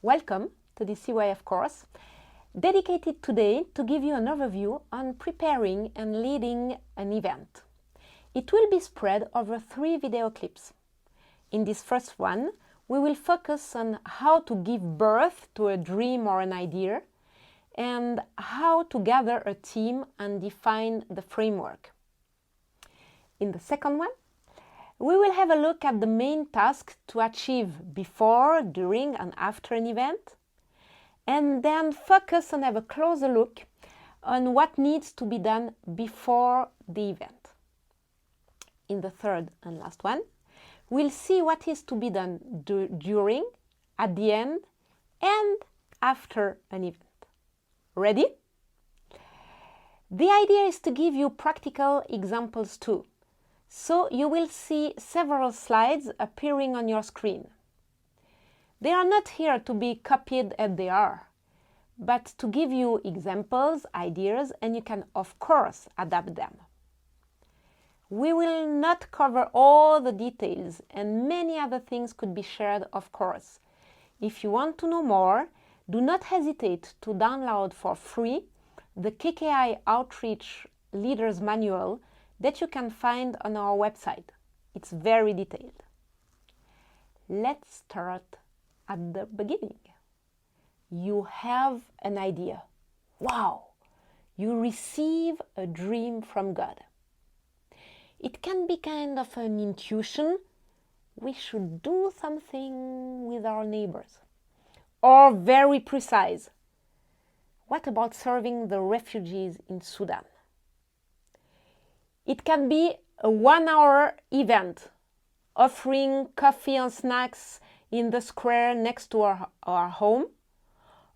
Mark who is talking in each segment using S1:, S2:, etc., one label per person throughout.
S1: Welcome to the CYF course, dedicated today to give you an overview on preparing and leading an event. It will be spread over 3 video clips. In this first one, we will focus on how to give birth to a dream or an idea, and how to gather a team and define the framework. In the second one, we will have a look at the main tasks to achieve before, during and after an event, and then focus and have a closer look on what needs to be done before the event. In the third and last one, we'll see what is to be done during, at the end, and after an event. Ready? The idea is to give you practical examples too. So you will see several slides appearing on your screen. They are not here to be copied as they are, but to give you examples, ideas, and you can, of course, adapt them. We will not cover all the details, and many other things could be shared, of course. If you want to know more, do not hesitate to download for free the KKI Outreach Leaders Manual that you can find on our website. It's very detailed. Let's start at the beginning. You have an idea. Wow! You receive a dream from God. It can be kind of an intuition. We should do something with our neighbors. Or very precise. What about serving the refugees in Sudan? It can be a 1-hour event, offering coffee and snacks in the square next to our home,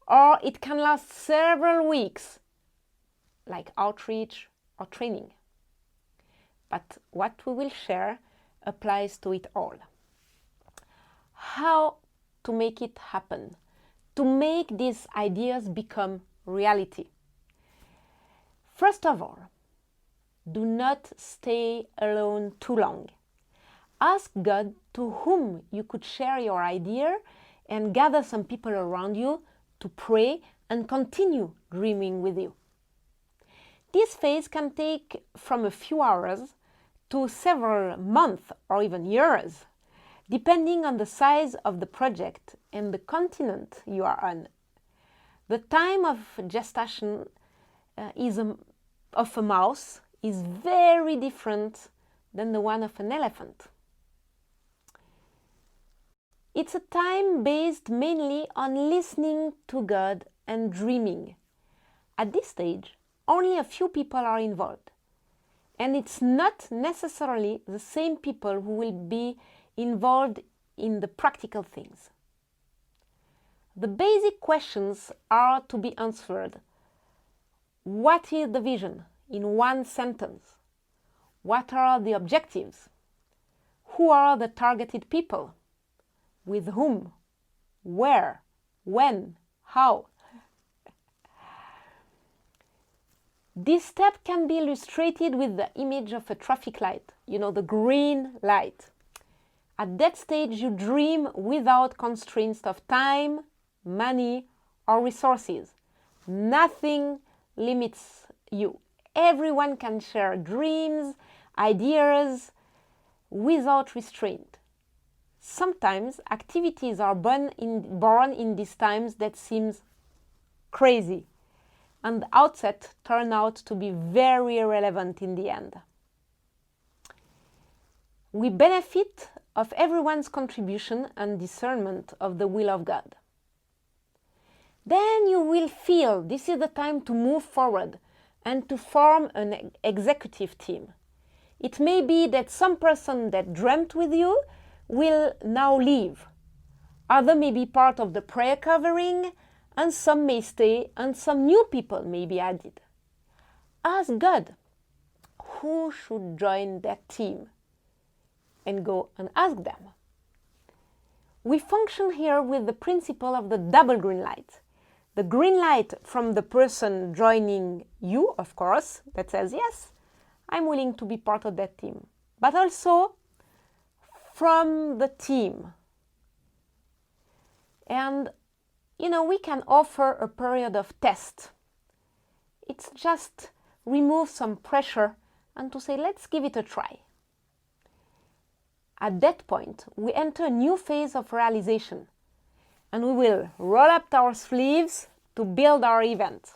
S1: or it can last several weeks, like outreach or training. But what we will share applies to it all. How to make it happen, to make these ideas become reality. First of all, do not stay alone too long. Ask God to whom you could share your idea and gather some people around you to pray and continue dreaming with you. This phase can take from a few hours to several months or even years, depending on the size of the project and the continent you are on. The time of gestation of a mouse is very different than the one of an elephant. It's a time based mainly on listening to God and dreaming. At this stage, only a few people are involved, and it's not necessarily the same people who will be involved in the practical things. The basic questions are to be answered. What is the vision? In 1 sentence. What are the objectives? Who are the targeted people? With whom? Where? When? How? This step can be illustrated with the image of a traffic light, the green light. At that stage, you dream without constraints of time, money, or resources. Nothing limits you. Everyone can share dreams, ideas, without restraint. Sometimes activities are born in these times that seems crazy, and the outset turn out to be very relevant in the end. We benefit of everyone's contribution and discernment of the will of God. Then you will feel this is the time to move forward and to form an executive team. It may be that some person that dreamt with you will now leave. Others may be part of the prayer covering, and some may stay, and some new people may be added. Ask God, who should join that team? And go and ask them. We function here with the principle of the double green light. The green light from the person joining you, of course, that says, yes, I'm willing to be part of that team. But also from the team. And we can offer a period of test. It's just remove some pressure and to say, let's give it a try. At that point, we enter a new phase of realization, and we will roll up our sleeves to build our event.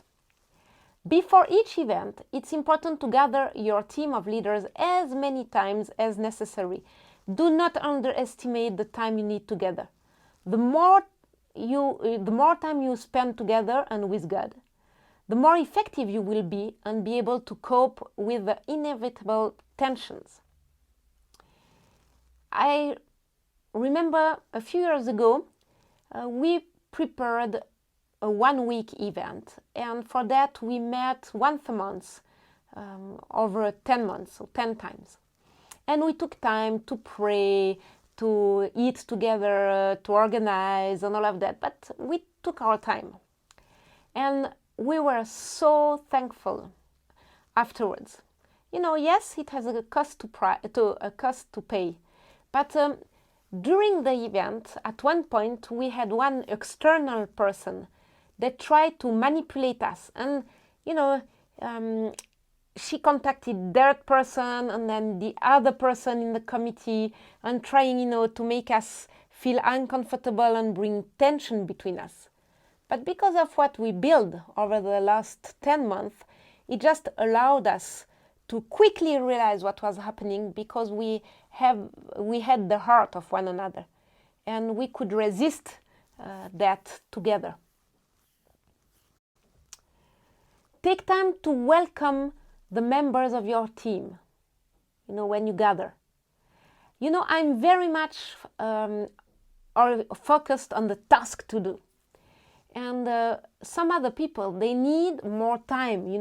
S1: Before each event, it's important to gather your team of leaders as many times as necessary. Do not underestimate the time you need together. The more time you spend together and with God, the more effective you will be and be able to cope with the inevitable tensions. I remember a few years ago, we prepared a 1-week event, and for that we met once a month over 10 months, so 10 times. And we took time to pray, to eat together, to organize and all of that, but we took our time. And we were so thankful afterwards. Yes, it has a cost to pay, but during the event, at one point, we had one external person that tried to manipulate us. And, she contacted that person and then the other person in the committee and trying, to make us feel uncomfortable and bring tension between us. But because of what we built over the last 10 months, it just allowed us to quickly realize what was happening because we had the heart of one another and we could resist that together. Take time to welcome the members of your team, when you gather. I'm very much focused on the task to do. And some other people, they need more time,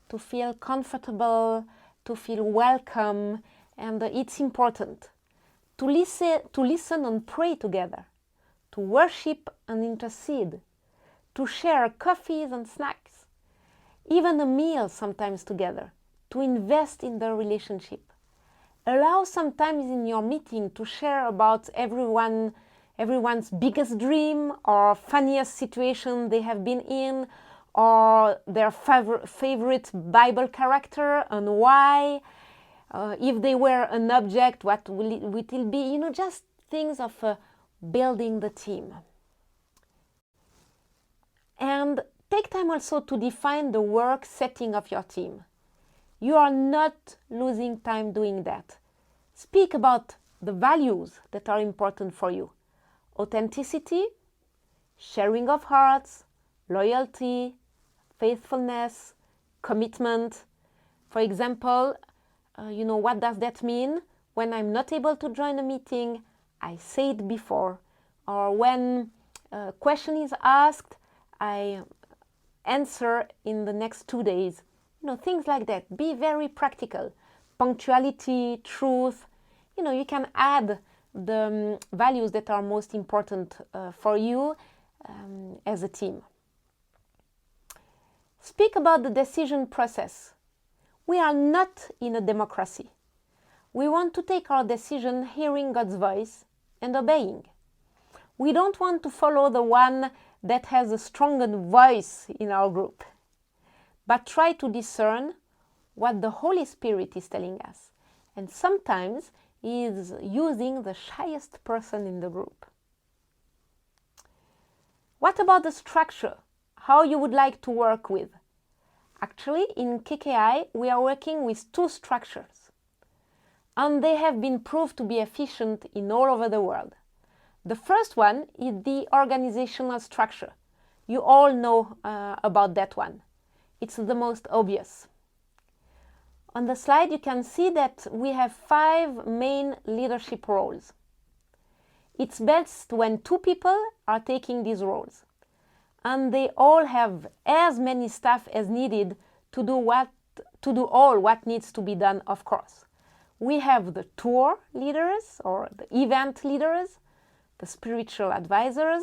S1: to feel comfortable, to feel welcome, and it's important to listen and pray together, to worship and intercede, to share coffees and snacks, even a meal sometimes together, to invest in the relationship. Allow sometimes in your meeting to share about everyone's biggest dream or funniest situation they have been in, or their favorite Bible character and why. If they were an object, what will it be? Just things of building the team. And take time also to define the work setting of your team. You are not losing time doing that. Speak about the values that are important for you. Authenticity, sharing of hearts, loyalty, faithfulness, commitment. For example, what does that mean? When I'm not able to join a meeting, I say it before. Or when a question is asked, I answer in the next 2 days. Things like that. Be very practical. Punctuality, truth. You can add the values that are most important for you as a team. Speak about the decision process. We are not in a democracy. We want to take our decision hearing God's voice and obeying. We don't want to follow the one that has a stronger voice in our group, but try to discern what the Holy Spirit is telling us, and sometimes He is using the shyest person in the group. What about the structure? How you would like to work with? Actually, in KKI, we are working with 2 structures, and they have been proved to be efficient in all over the world. The first one is the organizational structure. You all know about that one. It's the most obvious. On the slide, you can see that we have 5 main leadership roles. It's best when 2 people are taking these roles, and they all have as many staff as needed to do all what needs to be done, of course. We have the tour leaders or the event leaders, the spiritual advisors,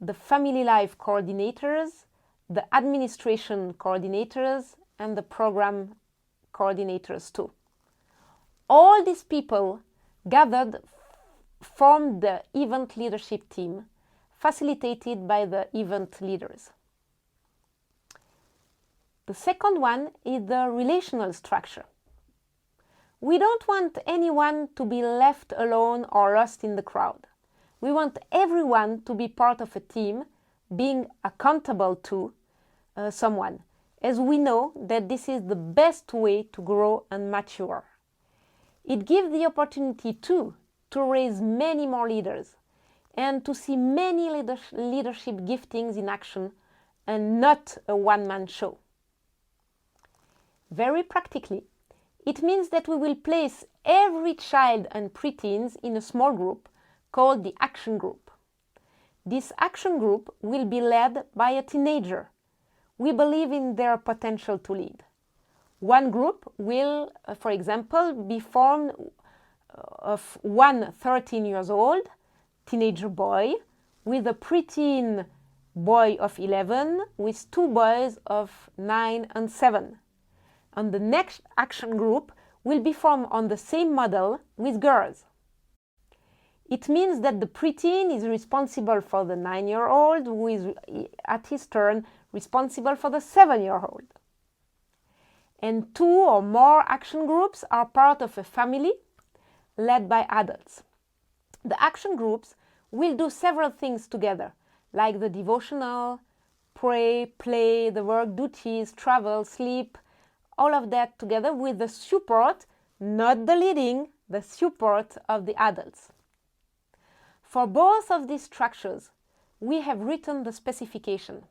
S1: the family life coordinators, the administration coordinators, and the program coordinators too. All these people gathered formed the event leadership team, facilitated by the event leaders. The second one is the relational structure. We don't want anyone to be left alone or lost in the crowd. We want everyone to be part of a team, being accountable to someone, as we know that this is the best way to grow and mature. It gives the opportunity too to raise many more leaders and to see many leadership giftings in action and not a one-man show. Very practically, it means that we will place every child and preteens in a small group called the action group. This action group will be led by a teenager. We believe in their potential to lead. One group will, for example, be formed of one 13 years old teenager boy with a preteen boy of 11 with two boys of 9 and 7. And the next action group will be formed on the same model with girls. It means that the preteen is responsible for the 9-year-old, who is at his turn responsible for the 7-year-old. And 2 or more action groups are part of a family led by adults. The action groups will do several things together, like the devotional, pray, play, the work duties, travel, sleep, all of that together with the support, not the leading, the support of the adults. For both of these structures, we have written the specification.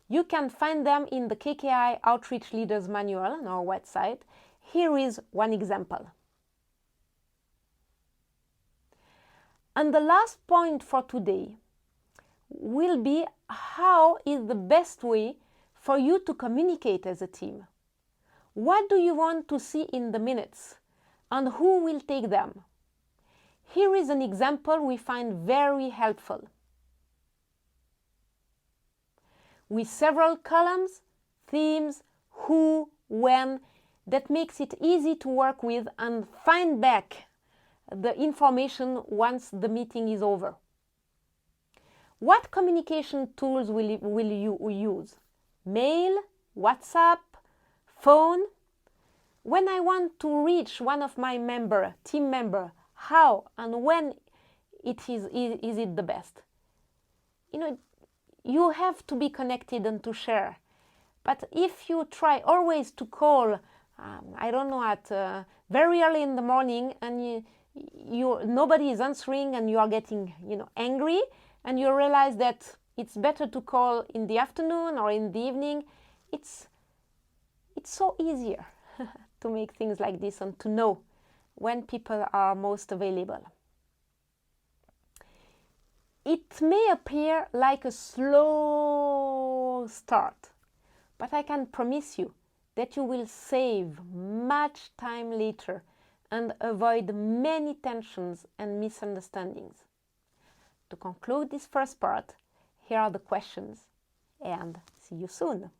S1: You can find them in the KKI Outreach Leaders Manual on our website. Here is one example. And the last point for today will be how is the best way for you to communicate as a team. What do you want to see in the minutes, and who will take them? Here is an example we find very helpful. With several columns, themes, who, when, that makes it easy to work with and find back the information once the meeting is over. What communication tools will you use? Mail, WhatsApp, phone? When I want to reach one of my team member, how and when is it the best? You have to be connected and to share. But if you try always to call, at very early in the morning and nobody is answering and you are getting, angry, and you realize that it's better to call in the afternoon or in the evening, it's so easier to make things like this and to know when people are most available. It may appear like a slow start, but I can promise you that you will save much time later and avoid many tensions and misunderstandings. To conclude this first part, here are the questions, and see you soon.